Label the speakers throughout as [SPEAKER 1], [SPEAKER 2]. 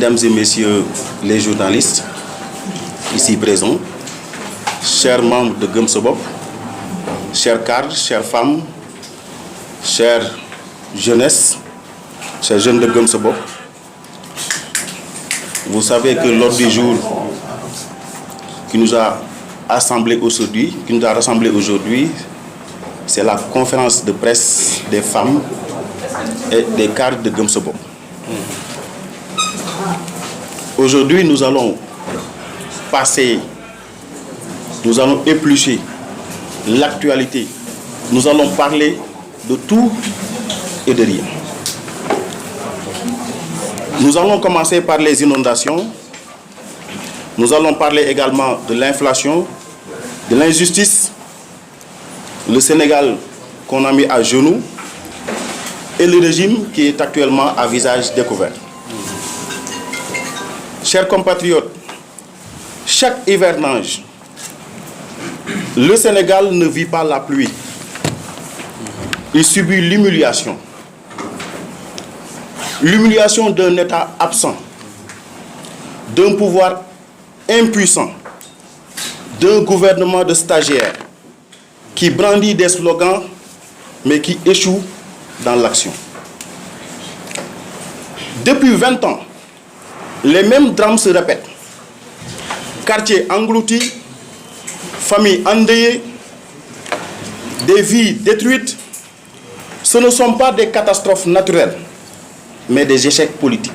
[SPEAKER 1] Mesdames et messieurs les journalistes ici présents, chers membres de Gëm Sa Bopp, chers cadres, chères femmes, chère jeunesse, chers jeunes de Gëm Sa Bopp, vous savez que l'ordre du jour qui nous a rassemblés aujourd'hui, c'est la conférence de presse des femmes et des cadres de Gëm Sa Bopp. Aujourd'hui, nous allons éplucher l'actualité. Nous allons parler de tout et de rien. Nous allons commencer par les inondations. Nous allons parler également de l'inflation, de l'injustice, le Sénégal qu'on a mis à genoux et le régime qui est actuellement à visage découvert. Chers compatriotes, chaque hivernage, le Sénégal ne vit pas la pluie. Il subit l'humiliation. L'humiliation d'un État absent, d'un pouvoir impuissant, d'un gouvernement de stagiaires qui brandit des slogans mais qui échoue dans l'action. Depuis 20 ans, les mêmes drames se répètent. Quartiers engloutis, familles endeuillées, des vies détruites. Ce ne sont pas des catastrophes naturelles, mais des échecs politiques.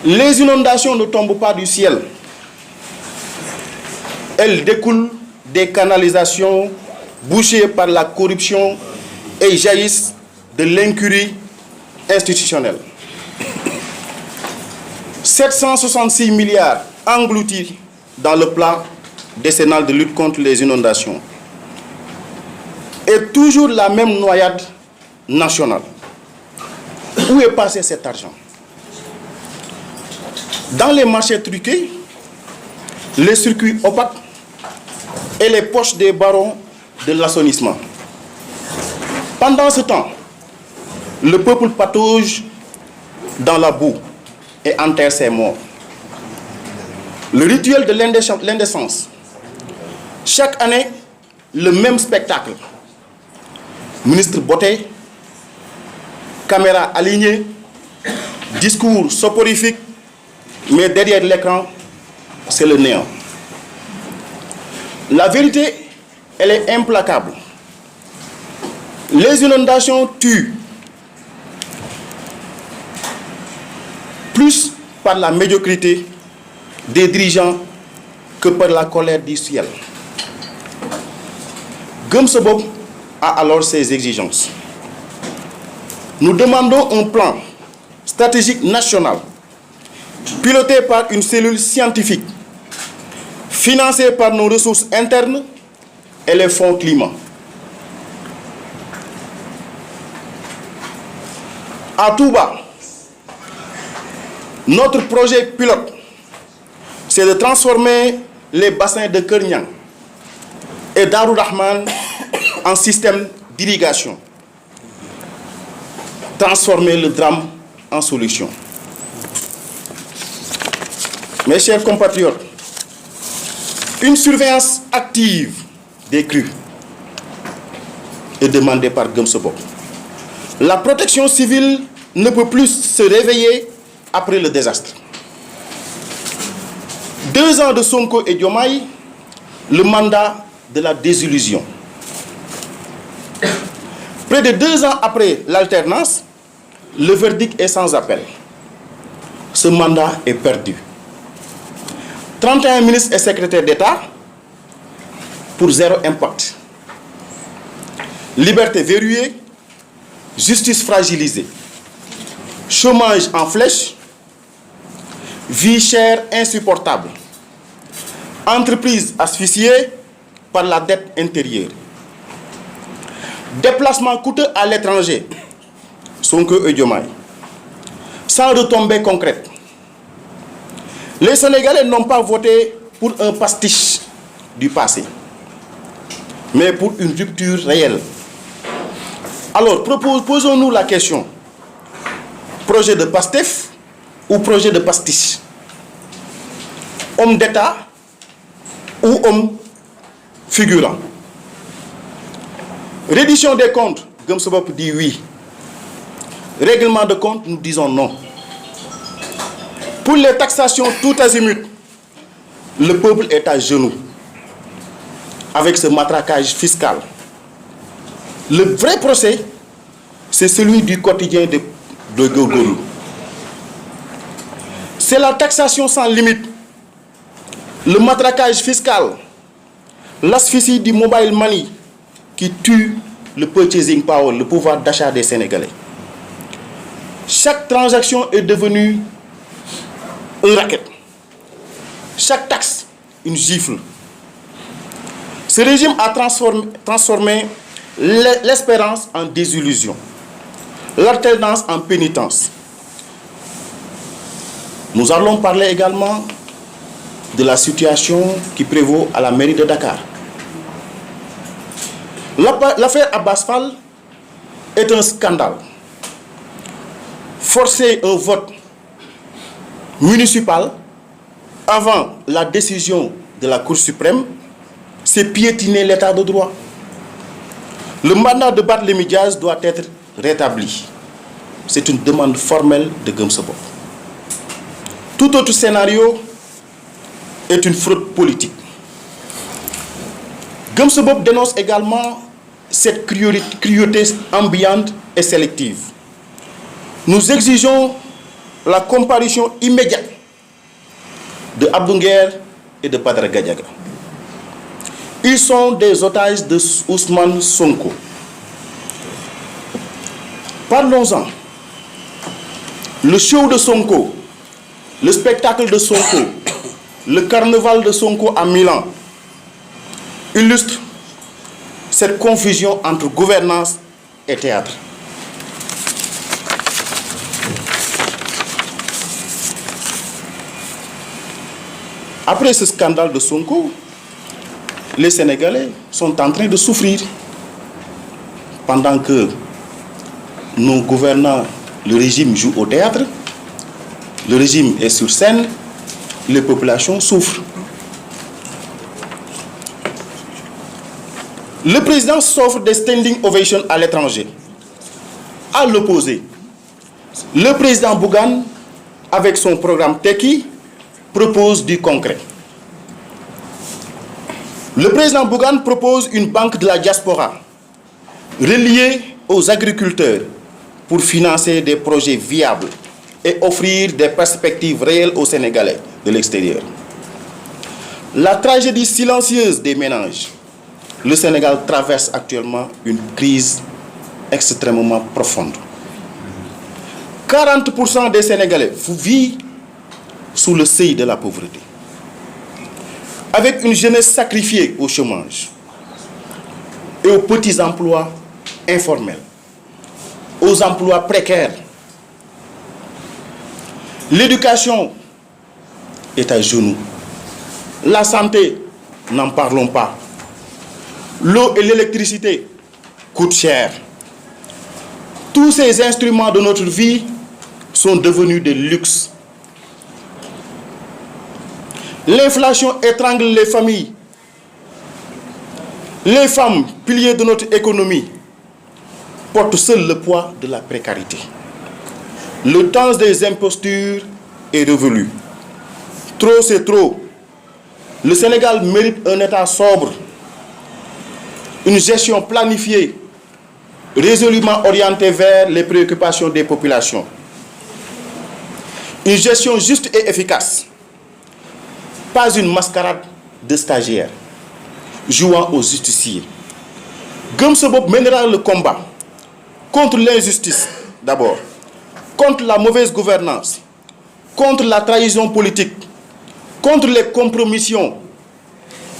[SPEAKER 1] Les inondations ne tombent pas du ciel. Elles découlent des canalisations bouchées par la corruption et jaillissent de l'incurie institutionnelle. 766 milliards engloutis dans le plan décennal de lutte contre les inondations. Et toujours la même noyade nationale. Où est passé cet argent? Dans les marchés truqués, les circuits opaques et les poches des barons de l'assainissement. Pendant ce temps, le peuple patauge dans la boue et enterre ses morts. Le rituel de l'indécence. Chaque année, le même spectacle. Ministre botté, caméra alignée, discours soporifique, mais derrière l'écran, c'est le néant. La vérité, elle est implacable. Les inondations tuent. Plus par la médiocrité des dirigeants que par la colère du ciel. Gëm Sa Bopp a alors ses exigences. Nous demandons un plan stratégique national piloté par une cellule scientifique, financé par nos ressources internes et les fonds climat. À Touba, notre projet pilote, c'est de transformer les bassins de Keur Niang et Darou Rahman en système d'irrigation. Transformer le drame en solution. Mes chers compatriotes, une surveillance active des crues est demandée par Gëm Sa Bopp. La protection civile ne peut plus se réveiller après le désastre. 2 ans de Sonko et Diomaye, le mandat de la désillusion. Près de 2 ans après l'alternance, le verdict est sans appel. Ce mandat est perdu. 31 ministres et secrétaires d'État pour 0 impact. Liberté verrouillée, justice fragilisée, chômage en flèche, vie chère insupportable, entreprise asphyxiée par la dette intérieure, déplacement coûteux à l'étranger, Sonko et Diomaye, sans retombées concrètes. Les Sénégalais n'ont pas voté pour un pastiche du passé, mais pour une rupture réelle. Alors, posons-nous la question. Projet de PASTEF ou projet de pastiche, homme d'État ou homme figurant. Reddition des comptes, Gëm Sa Bopp dit oui. Règlement de compte, nous disons non. Pour les taxations tout azimut, le peuple est à genoux avec ce matraquage fiscal. Le vrai procès, c'est celui du quotidien de Gogolou. C'est la taxation sans limite, le matraquage fiscal, l'asphyxie du mobile money qui tue le purchasing power, le pouvoir d'achat des Sénégalais. Chaque transaction est devenue un racket. Chaque taxe, une gifle. Ce régime a transformé l'espérance en désillusion, l'alternance en pénitence. Nous allons parler également de la situation qui prévaut à la mairie de Dakar. L'affaire Abbas Fall est un scandale. Forcer un vote municipal avant la décision de la Cour suprême, c'est piétiner l'état de droit. Le mandat de Barthélémy Dias doit être rétabli. C'est une demande formelle de Gëm Sa Bopp. Tout autre scénario est une fraude politique. Gëm Sa Bopp dénonce également cette cruauté ambiante et sélective. Nous exigeons la comparution immédiate de Abdou Nguer et de Badara Gadiaga. Ils sont des otages de Ousmane Sonko. Parlons-en. Le show de Sonko, le spectacle de Sonko, le carnaval de Sonko à Milan illustre cette confusion entre gouvernance et théâtre. Après ce scandale de Sonko, les Sénégalais sont en train de souffrir pendant que nos gouvernants, le régime joue au théâtre, le régime est sur scène, les populations souffrent. Le président s'offre des standing ovations à l'étranger. À l'opposé, le président Bougane, avec son programme Tekki, propose du concret. Le président Bougane propose une banque de la diaspora reliée aux agriculteurs pour financer des projets viables et offrir des perspectives réelles aux Sénégalais de l'extérieur. La tragédie silencieuse des ménages. Le Sénégal traverse actuellement une crise extrêmement profonde. 40% des Sénégalais vivent sous le seuil de la pauvreté. Avec une jeunesse sacrifiée au chômage et aux petits emplois informels, aux emplois précaires. L'éducation est à genoux. La santé, n'en parlons pas. L'eau et l'électricité coûtent cher. Tous ces instruments de notre vie sont devenus des luxes. L'inflation étrangle les familles. Les femmes, piliers de notre économie, portent seuls le poids de la précarité. Le temps des impostures est revenu. Trop, c'est trop. Le Sénégal mérite un État sobre, une gestion planifiée, résolument orientée vers les préoccupations des populations. Une gestion juste et efficace. Pas une mascarade de stagiaires jouant aux justiciers. Gëm Sa Bopp mènera le combat contre l'injustice d'abord, contre la mauvaise gouvernance, contre la trahison politique, contre les compromissions.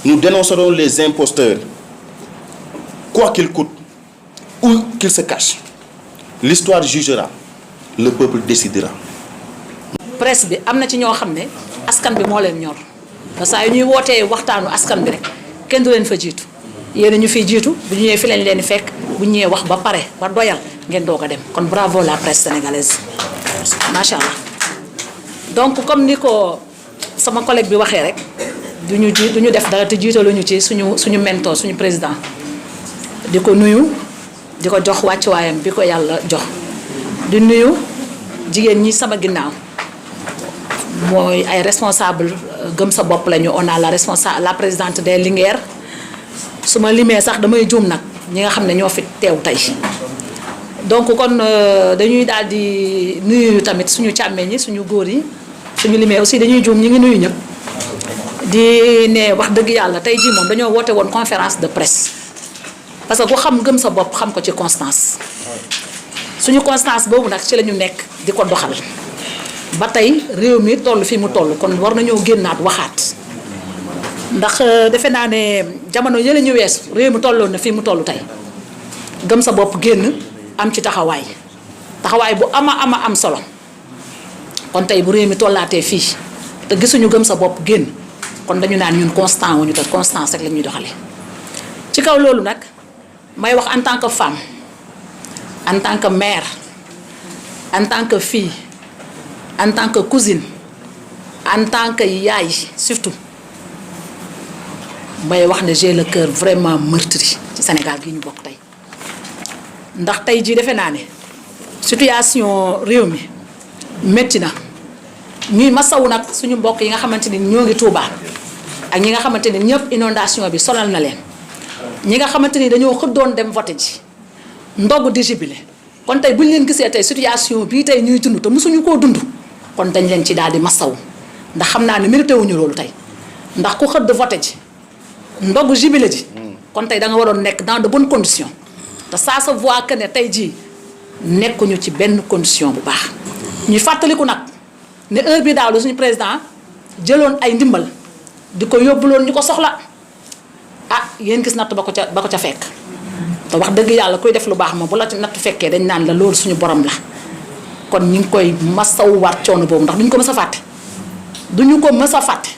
[SPEAKER 1] Nous dénoncerons les imposteurs, quoi qu'il coûte, ou qu'ils se cachent. L'histoire jugera, le peuple décidera.
[SPEAKER 2] Presse bi am na ci ñoo xam ne askan bi moo leen ñor parce que ñuy wootee waxtaanu askan bi rek kenn du leen fa jiitu yéen ñu fiy jiitu bu ñu ñëwee fi leen fekk bu ñu ñëwee wax ba pare ba doyal ngeen doog a dem kon bravo la presse sénégalaise macha allah. donc comme ni ko sama collègue bi waxee rek duñu def dara te jiitaluñu ci suñu mentor suñu président di ko nuyu di ko jox wàccuwaayam bi ko yàlla jox di nuyu jigéen ñi sama ginnaaw mooy ay responsable gëm sa bopp lañu on a la présidente des Linguère su ma limee sax damay juum nag ñi nga xam ne ñoo fi teew tey donc kon dañuy daal di nuyu tamit suñu càmmee ñi suñu góor yi suñu limee aussi dañuy juum ñi ngi nuyu ñëpp di ne wax dëgg yàlla tey jii moom dañoo woote woon conférence de presse parce que ku xam gëm sa bopp xam ko ci constance suñu constance boobu nag ci la ñu nekk di ko doxal ba tey réew mi toll fii mu toll kon war nañoo génnaat waxaat ndax defe naa ne jamono yële ñu weesu réew mi tolloon na fii mu toll tey gëm sa bopp génn am ci taxawaay bu ama am solo kon tey bu réew mi tollaatee fii te gisuñu gëm sa bopp génn kon dañu naan ñun constant wuñu te constance rek la ñuy doxale ci kaw loolu nag may wax en tant que femme en tant que mère en tant que fille en tant que cousine en tant que yaay surtout may wax ne j'ai le cœur vraiment meurtri ci Sénégal gi ñu bokk tey ndax tey jii defe naa ne situation réew mi métti na ñuy masawu nag suñu mbokk yi nga xamante ni ñoo ngi Touba ak ñi nga xamante ni ñëpp inondation bi sonal na leen ñi nga xamante ni dañoo xëddoon dem voté ji ndogg di jibile kon tey bu ñu leen gisee tey situation bii tey ñuy dund te mosuñu koo dund kon dañ leen ci daal di masawu ndax xam naa ne mérité wuñu loolu tey ndax ku xëdd voté ji ndogg jibile ji kon tey da nga waroon nekk dans de bonnes conditions te ça se voit que ne tey jii nekkuñu ci benn condition bu baax ñuy fàttaliku nag ne heure bi daaw la suñu président jëloon ay ndimbal di ko yóbbuloon ñu ko soxla ah yéen gis natt ba ko ca fekk te wax dëgg yàlla kuy def lu baax moom bu la ci natt fekkee dañ naan la loolu suñu borom la kon ñu ngi koy masawuwaat coono boobu ndax duñu ko mës a fàtte duñu ko mës a fàtte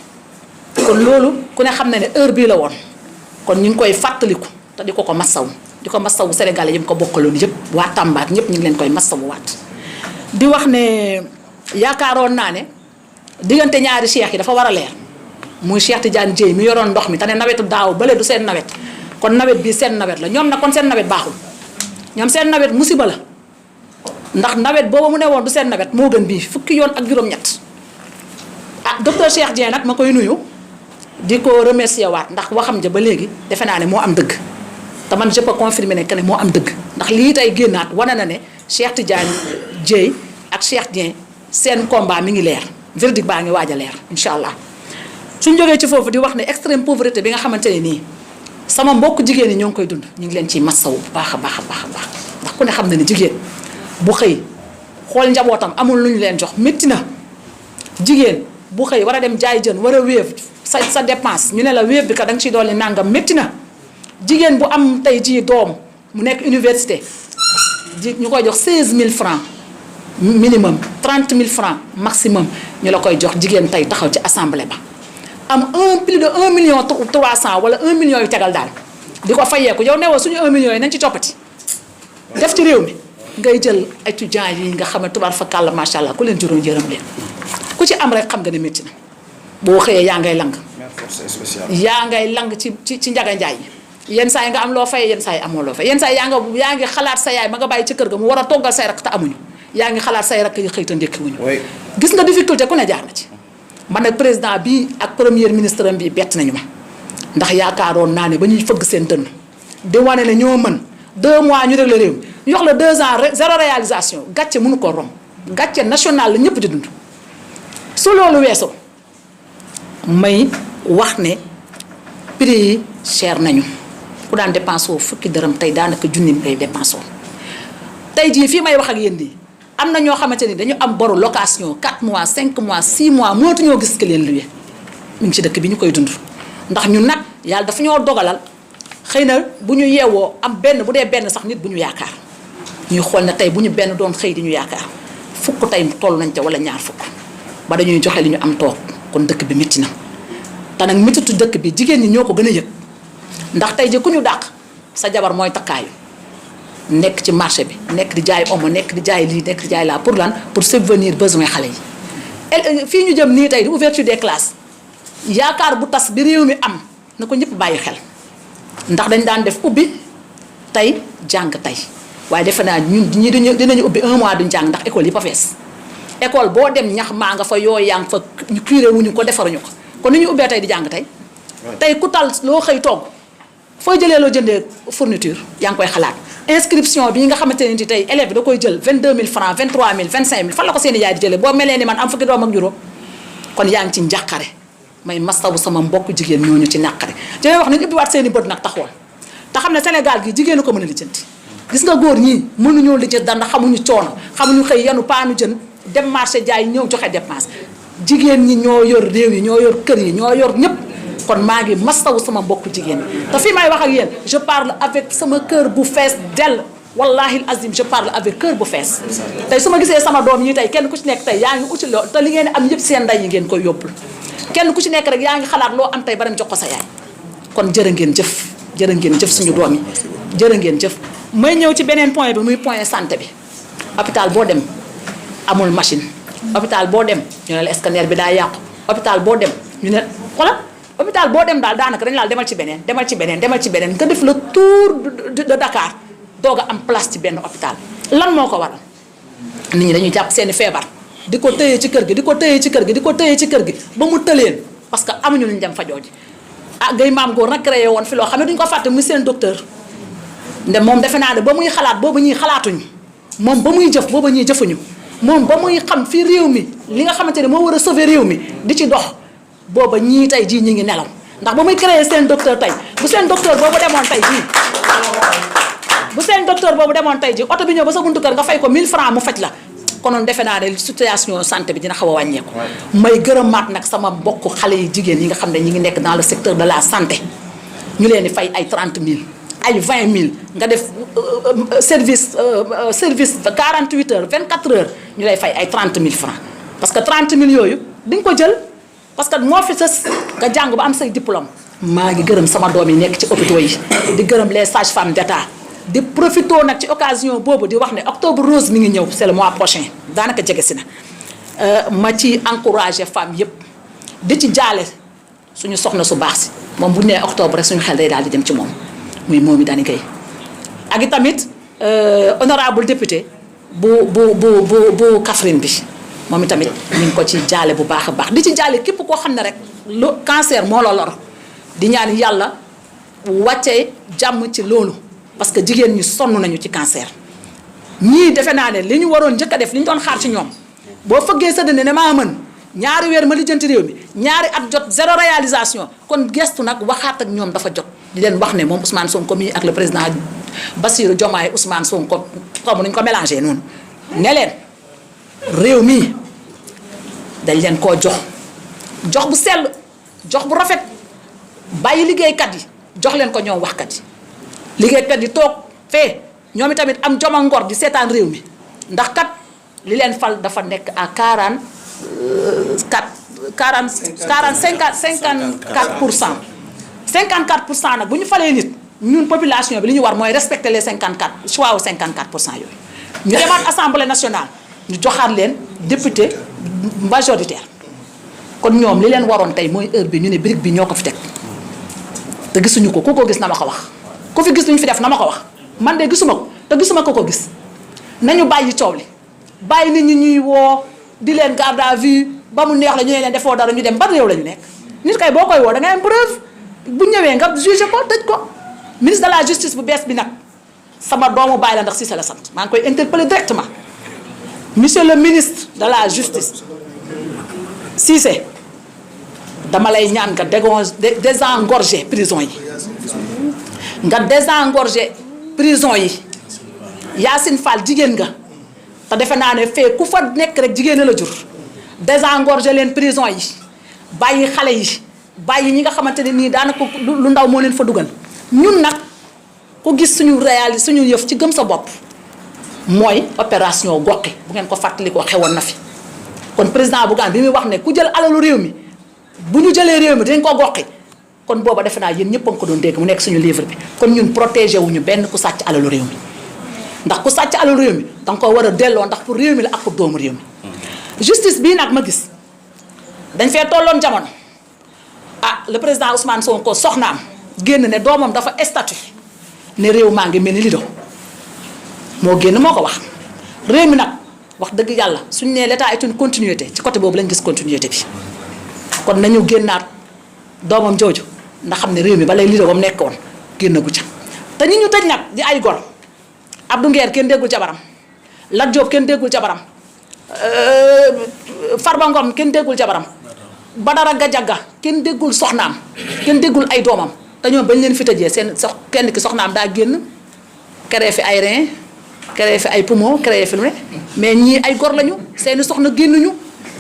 [SPEAKER 2] kon loolu ku ne xam ne ne heure bii la woon kon ñu ngi koy fàttaliku te di ko masawu di ko masawu Sénégalais yi mu ko bokkaloon yëpp waa Tamba ak ñëpp ñu ngi leen koy masawuwaat di wax ne yaakaaroon naa ne diggante ñaari cheikh yi dafa war a leer muy Cheikh Tidiane Dièye mi yoroon ndox mi te ne nawetu daaw bële du seen nawet kon nawet bii seen nawet la ñoom nag kon seen nawet baaxul ñoom seen nawet musiba la ndax nawet boobu mu ne woon du seen nawet moo gën bii fukki yoon ak juróom-ñett ah docteur Cheikh Dièye nag ma koy nuyu di ko remercier waat ndax waxam ja ba léegi defe naa ne moo am dëgg te man je peux confirmer ne que ne moo am dëgg ndax lii tey génnaat wane na ne Cheikh Tidiane Dièye ak Cheikh Dièye seen combat mi ngi leer verdict baa ngi waaj a leer incha allah. suñ jógee ci foofu di wax ne extrême pauvreté bi nga xamante ne nii sama mbokk jigéen ñi ñoo ngi koy dund ñu ngi leen ciy massawu bu baax a baax ndax ku ne xam na ne jigéen bu xëy xool njabootam amul lu ñu leen jox métti na jigéen bu xëy war a dem jaay jën war a wéef sa dépense ñu ne la wéef bi ka da nga ciy dolli nangam métti na jigéen bu am tey jii doom mu nekk université ñu koy jox 16000 francs minimum 30000 francs maximum ñu la koy jox jigéen tey taxaw ci assemblée ba am plus de 1 million 300 wala 1 million yu tegal daal di ko fayeeku yow newoo suñu 1 million yi nañ ci coppati def ci réew mi ngay jël étudiants yi nga xam ne tubaar fa kàlla macha allah ku leen juróom yërëm leen ku ci am rek xam nga ne métti na boo xëyee yaa ngay lang yaa ngay lang ci njaga njaay yi yenn saa yi nga am loo fay yenn saa yi amoo loo fay yenn saa yi yaa ngi xalaat sa yaay ma nga bàyyi ci kër ga mu war a toggal say rakk te amuñu yaa ngi xalaat say rakk yi xëy te ndékki wuñu gis nga difficulté ku ne jaar na ci man nag président bi ak premier ministre bi bett nañu ma ndax yaakaaroon naa ne ba ñuy fëgg seen dënn di wane ne ñoo mën 2 mois ñu réglé réew mi yox la 2 ans zéro réalisation gàcce mënu ko rom gàcce national la ñëpp di dund su loolu weesoo may wax ne prix yi cher nañu ku daan dépensé woo fukki dërëm tey daanaka junni ngay dépensé woo tey jii fii may wax ak yéen nii am na ñoo xamante ni dañu am boru location 4 mois 5 mois 6 mois mënatuñoo gis que leen luye mu ngi ci dëkk bi ñu koy dund ndax ñun nag yàlla dafa ñoo dogalal xëy na bu ñu yeewoo am benn bu dee benn sax nit bu ñu yaakaar ñuy xool ne tey bu ñu benn doon xëy di ñu yaakaar fukk tey toll nañ ca wala ñaar fukk ba dañuy joxe li ñu am toog kon dëkk bi métti na te nag méttitu dëkk bi jigéen ñi ñoo ko gën a yëg ndax tey ji ku ñu dàq sa jabar mooy takkaayu nekk ci marché bi nekk di jaay omo nekk di jaay lii nekk di jaay laa pour lan pour subvenir besoin xale yi fii ñu jëm nii tey di ouverture des classes yaakaar bu tas bi réew mi am na ko ñëpp bàyyi xel ndax dañ daan def ubbi tey jàng tey waaye defe naa ñun ñii dinañu ubbi 1 mois duñ jàng ndax école yi fa fees école boo dem ñax maa nga fa yoo yaa nga fa curé wuñu ko defaruñu ko kon ni ñu ubbee tey di jàng tey tey ku tal loo xëy togg fooy jëlee loo jëndee fourniture yaa ngi koy xalaat inscription bi nga xamante ne ni tey élève bi da koy jël 22000 francs 23000 25000 fan la ko seen i yaay di jëlee boo melee ni man am fukki doom ak juróom kon yaa ngi ci njàqare may mastawu sama mbokk jigéen ñooñu ci nàqare ci wax nañu ubbiwaat seen i bët nag taxoon te xam ne Sénégal gi jigéenu ko mën a lijjanti gis nga góor ñii mënuñoo lijjanti dara ndax xamuñu coono xamuñu xëy yanu paanu jën dem marché jaay ñëw joxe dépense jigéen ñi ñoo yor réew yi ñoo yor kër yi ñoo yor ñëpp kon maa ngi mastawu sama mbokku jigéen ñi te fii may wax ak yéen je parle avec sama cœur bu fees dell wallahi azim je parle avec cœur bu fees tey su ma gisee sama doom yi tey kenn ku ci nekk tey yaa ngi uti loo te li ngeen am yëpp seen ndey yi ngeen koy yóbbul kenn ku ci nekk rek yaa ngi xalaat loo am tey ba dem jox ko sa yaay kon jërë ngeen jëf suñu doom yi jërë ngeen jëf may ñëw ci beneen point bi muy point santé bi hôpital boo dem amul machine hôpital boo dem ñu ne la scanner bi daa yàqu hôpital boo dem ñu ne xoolal hôpital boo dem daal daanaka dañu laal demal ci beneen nga def le tour de Dakar doog a am place ci benn hôpital lan moo ko waral nit ñi dañuy jàpp seeni feebar di ko tëyee ci kër gi ba mu tëleen parce que amuñu luñ dem fajoo ji gay maam góor nag créé woon fi loo xam ne duñu ko fàtte muy seen docteur nde moom defe naa ne ba muy xalaat booba ñuy xalaatuñu moom ba muy jëf booba ñuy jëfuñu moom ba muy xam fi réew mi li nga xamante ne moo war a sauver réew mi di ci dox booba ñii tey jii ñi ngi nelaw ndax ba muy créé seen docteur tey bu seen docteur boobu demoon tey jii oto bi ñëw ba sa buntu kër nga fay ko 1000 francs mu faj la konoon defe naa ne situation santé bi dina xaw a wàññeeku may gërëmaat nag sama mbokk xale yi jigéen yi nga xam ne ñi ngi nekk dans le secteur de la santé ñu leen di fay ay 30000 ay 20000 nga def service 48 heures 24 heures ñu lay fay ay 30000 francs parce que 30000 yooyu di nga ko jël parce que moo fi sës nga jàng ba am say diplôme maa ngi gërëm sama doom yi nekk ci hôpitaux yi di gërëm les sages-femmes d'État di profito nag ci occasion boobu di wax ne octobre rose mi ngi ñëw c'est le mois prochain daanaka jege si na ma ci encouragé femmes yëpp di ci jaale suñu soxna su baax si moom bu ñu nee octobre rek suñu xel day daal di dem ci moom muy Momy Dany Gueye ak i tamit honorable député bu Kaffrine bi moom i tamit ñu ngi ko ci jaale bu baax a baax di ci jaale képp koo xam ne rek lu cancer moo la lor di ñaan yàlla wàccee jàmm ci loolu parce que jigéen ñi sonn nañu ci cancer ñii defe naa ne li ñu waroon njëkk a def li ñu doon xaar ci ñoom boo fëggee sa dënn ne maa mën ñaari weer ma lijjanti réew mi ñaari at jot zéro réalisation kon gestu nag waxaat ak ñoom dafa jot di leen wax ne moom Ousmane Sonko mii ak le président Bassirou Diomaye Ousmane Sonko xamu nañu ko mélangé noonu ne leen réew mii dañ leen koo jox bu sell jox bu rafet bàyyi liggéeykat yi jox leen ko ñoom waxkat yi liggéeykat yi toog fee ñoom itamit am jom ak ngor di seetaan réew mi ndax kat li leen fal dafa nekk à 54% nag bu ñu falee nit ñun population bi li ñu war mooy respecter les 54 choix wu 54% yooyu. ñu demaat assemblée nationale ñu joxaat leen député majoritaire kon ñoom li leen waroon tey mooy heure bi ñu ne brique bi ñoo ko fi teg te gisuñu ko ku ko gis na ma ko wax. ku fi gis lu ñu fi def na ma ko wax man de gisuma ko te gisuma ko gis nañu bàyyi coow li bàyyi nit ñi ñuy woo di leen garde à vue ba mu neex la ñu ne leen defoo dara ñu dem ban réew la ñu nekk nit kay boo koy woo da ngay am preuve bu ñëwee nga jugé ko tëj ko ministre de la justice bu bees bi nag sama doomu bàyyi la ndax Cissé la sant maa ngi koy interpeller directement monsieur le ministre de la justice Cissé dama lay ñaan nga désengorger prison yi nga désengorger prison yi Yacine Fall jigéen nga te defe naa ne fee ku fa nekk rek jigéen la jur désengorger leen prison yi bàyyi xale yi bàyyi ñi nga xamante ne nii daanaka lu ndaw moo leen fa dugal ñun nag ku gis suñu suñu yëf ci gëm sa bopp mooy opération goqi bu ngeen ko fàttali ko xewoon na fi kon président Bougane bi muy wax ne ku jël alalu réew mi bu ñu jëlee réew mi dañ ko goqi kon booba defe naa yéen ñëpp a ngi ko doon dégg mu nekk suñu livre bi kon ñun protégé wuñu benn ku sàcc alalu réew mi ndax ku sàcc alalu réew mi danga ko war a delloo ndax pour réew mi la ak pour doomu réew mi justice bii nag ma gis dañ fee tolloon jamono ah le président Ousmane Sonko soxnaam génn ne doomam dafa statut ne réew maa ngi mel ni lido moo génn moo ko wax réew mi nag wax dëgg yàlla suñu nee l'état est une continuité ci côté boobu lañ gis continuité bi kon nañu génnaat doomam jooju ndax xam ne réew mi ba lay lido ba mu nekkoon génn gu ca te ñi ñu tëj nag di ay gor Abdou Nguer kenn déggul jabaram Lat Diop kenn déggul jabaram Farba Ngom kenn déggul jabaram Badara Gadiaga kenn déggul soxnaam kenn déggul ay doomam te ñoom bañ leen fi tëjee seen kenn ki soxnaam daa génn créé fi ay rein créé fi ay poumon créé fi lu ne mais ñii ay gor lañu seeni soxna génnuñu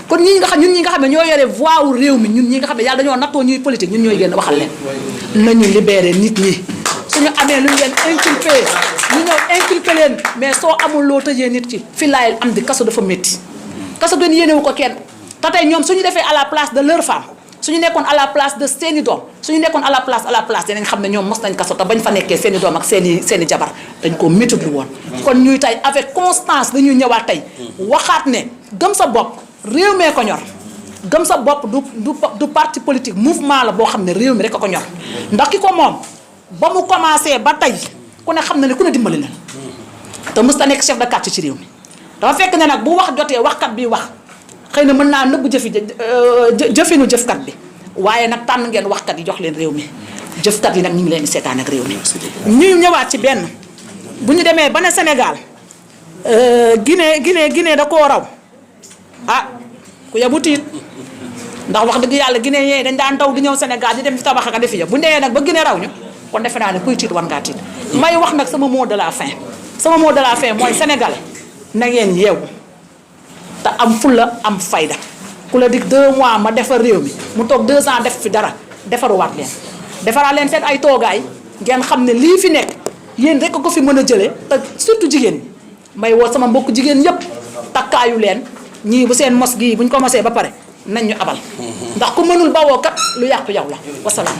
[SPEAKER 2] kon ñun ñi nga xam ne ñoo yore voix wu réew mi ñun ñi nga xam ne yàlla dañoo nattoo ñuy politique ñun ñooy génn waxal leen nañu libéré nit ñi suñu amee lu ñu leen inculpé ñu ñëw inculpé leen mais soo amul loo tëjee nit ki fi laayel am di kaso dafa métti kaso gën yéenewu ko kenn te tey ñoom suñu defee à la place de leur femme suñu nekkoon à la place de seeni doom suñu nekkoon à la place dinañ xam ne ñoom mos nañ kaso te bañ fa nekkee seeni doom ak seeni jabar dañ koo métti lu woon kon ñuy tey avec constance dañuy ñëwaat tey waxaat ne gëm sa bopp réew mee ko ñor gëm sa bopp du parti politique mouvement la boo xam ne réew mi rek a ko ñor ndax ki ko moom ba mu commencé ba tey ku ne xam na ne ku ne dimbali na te mës ta nekk chef de quartier ci réew mi dafa fekk ne nag bu wax jotee waxkat bi wax xëy na mën naa nëbb jëfinu jëfkat bi waaye nag tànn ngeen waxkat yi jox leen réew mi jëfkat yi nag ñu ngi leen di seetaan ak réew mi. ñu ñëwaat ci benn bu ñu demee ba ne Sénégal Guinée da koo raw ah ku yabu tiit ndax wax dëgg yàlla Guinée yee dañ daan daw di ñëw Sénégal di dem fi tabax ak defi ya bu ndee nag ba Guinée raw ñu kon defe naa ne kuy tiit war ngaa tiit may wax nag sama mot de la fin mooy Sénégal na ngeen yeewu te am fulla am fayda ku la dig 2 mois ma defar réew mi mu toog 2 ans def fi dara defaruwaat leen defaraat leen seen ay toogaay ngeen xam ne lii fi nekk yéen rek ko fi mën a jëlee te surtout jigéen ñi may woo sama mbokk jigéen yépp takkaayu leen ñii bu seen mos gii buñ ko mosee ba pare nañ ñu abal ndax ku mënul bawoo kat lu yàqu yow la wasalaam